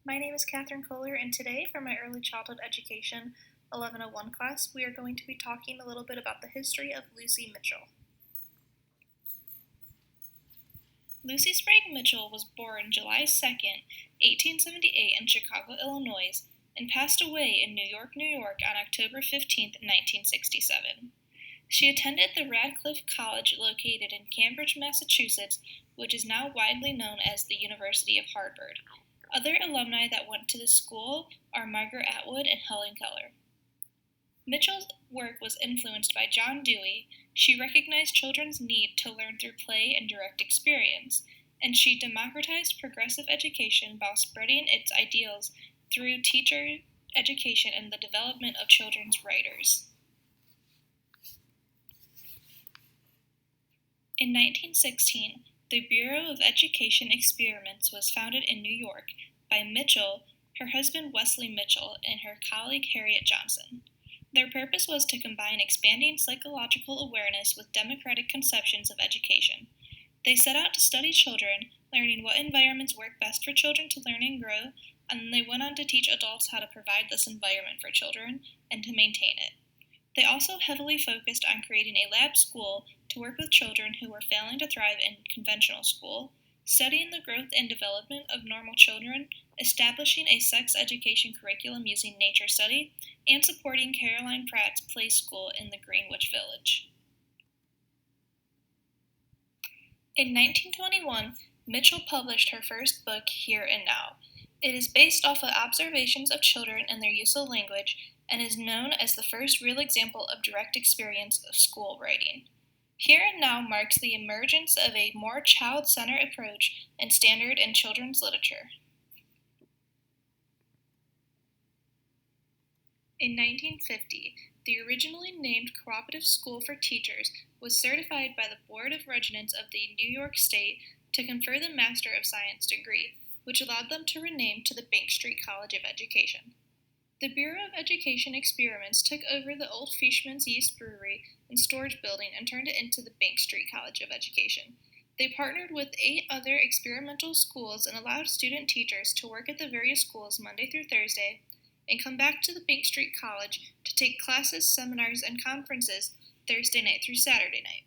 My name is Katherine Koehler, and today for my Early Childhood Education 1101 class, we are going to be talking a little bit about the history of Lucy Mitchell. Lucy Sprague Mitchell was born July 2nd, 1878 in Chicago, Illinois, and passed away in New York, New York on October 15, 1967. She attended the Radcliffe College located in Cambridge, Massachusetts, which is now widely known as the University of Harvard. Other alumni that went to the school are Margaret Atwood and Helen Keller. Mitchell's work was influenced by John Dewey. She recognized children's need to learn through play and direct experience, and she democratized progressive education while spreading its ideals through teacher education and the development of children's writers. In 1916, the Bureau of Education Experiments was founded in New York by Mitchell, her husband Wesley Mitchell, and her colleague Harriet Johnson. Their purpose was to combine expanding psychological awareness with democratic conceptions of education. They set out to study children, learning what environments work best for children to learn and grow, and then they went on to teach adults how to provide this environment for children and to maintain it. They also heavily focused on creating a lab school to work with children who were failing to thrive in conventional school, studying the growth and development of normal children, establishing a sex education curriculum using nature study, and supporting Caroline Pratt's play school in the Greenwich Village. In 1921, Mitchell published her first book, Here and Now. It is based off of observations of children and their use of language, and is known as the first real example of direct experience of school writing. Here and Now marks the emergence of a more child-centered approach and standard in children's literature. In 1950, the originally named Cooperative School for Teachers was certified by the Board of Regents of the New York State to confer the Master of Science degree, which allowed them to rename to the Bank Street College of Education. The Bureau of Education Experiments took over the old Fishman's Yeast Brewery and Storage Building and turned it into the Bank Street College of Education. They partnered with 8 other experimental schools and allowed student teachers to work at the various schools Monday through Thursday and come back to the Bank Street College to take classes, seminars, and conferences Thursday night through Saturday night.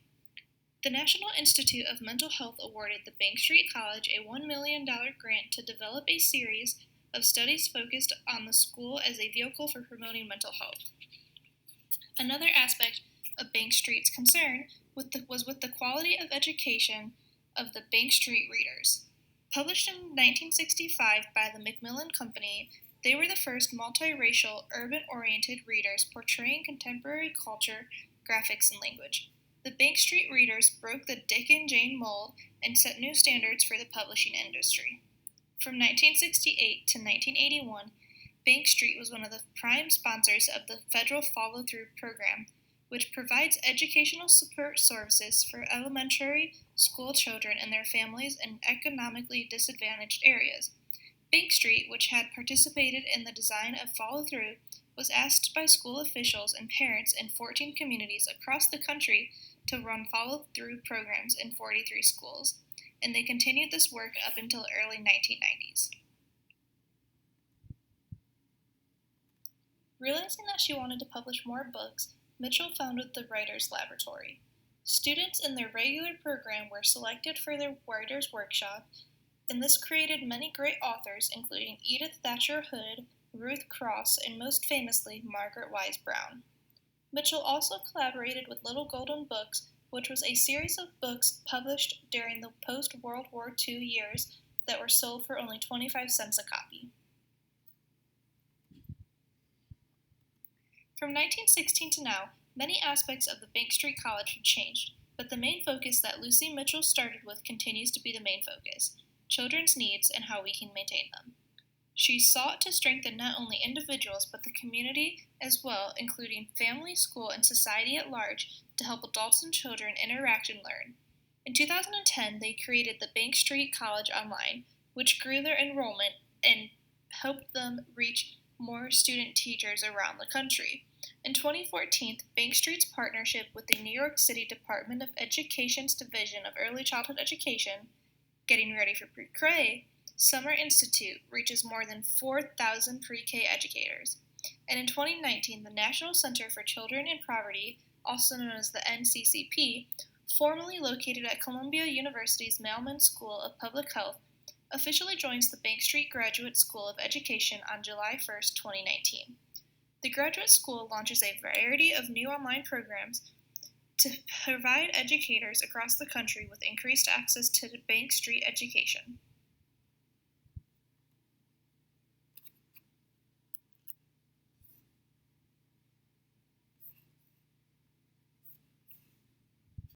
The National Institute of Mental Health awarded the Bank Street College a $1 million grant to develop a series of studies focused on the school as a vehicle for promoting mental health. Another aspect of Bank Street's concern was with the quality of education of the Bank Street readers. Published in 1965 by the Macmillan Company, they were the first multiracial, urban-oriented readers portraying contemporary culture, graphics, and language. The Bank Street readers broke the Dick and Jane mold and set new standards for the publishing industry. From 1968 to 1981, Bank Street was one of the prime sponsors of the Federal Follow-Through Program, which provides educational support services for elementary school children and their families in economically disadvantaged areas. Bank Street, which had participated in the design of Follow-Through, was asked by school officials and parents in 14 communities across the country to run follow-through programs in 43 schools, and they continued this work up until early 1990s. Realizing that she wanted to publish more books, Mitchell founded the Writers' Laboratory. Students in their regular program were selected for their Writers' Workshop, and this created many great authors, including Edith Thatcher Hood, Ruth Cross, and most famously, Margaret Wise Brown. Mitchell also collaborated with Little Golden Books, which was a series of books published during the post-World War II years that were sold for only 25 cents a copy. From 1916 to now, many aspects of the Bank Street College have changed, but the main focus that Lucy Mitchell started with continues to be the main focus: children's needs and how we can maintain them. She sought to strengthen not only individuals but the community as well, including family, school, and society at large, to help adults and children interact and learn. In 2010, they created the Bank Street College Online, which grew their enrollment and helped them reach more student teachers around the country. In 2014, Bank Street's partnership with the New York City Department of Education's Division of Early Childhood Education, Getting Ready for Pre-K, Summer Institute reaches more than 4,000 pre-K educators. And in 2019, the National Center for Children in Poverty, also known as the NCCP, formerly located at Columbia University's Mailman School of Public Health, officially joins the Bank Street Graduate School of Education on July 1, 2019. The graduate school launches a variety of new online programs to provide educators across the country with increased access to Bank Street education.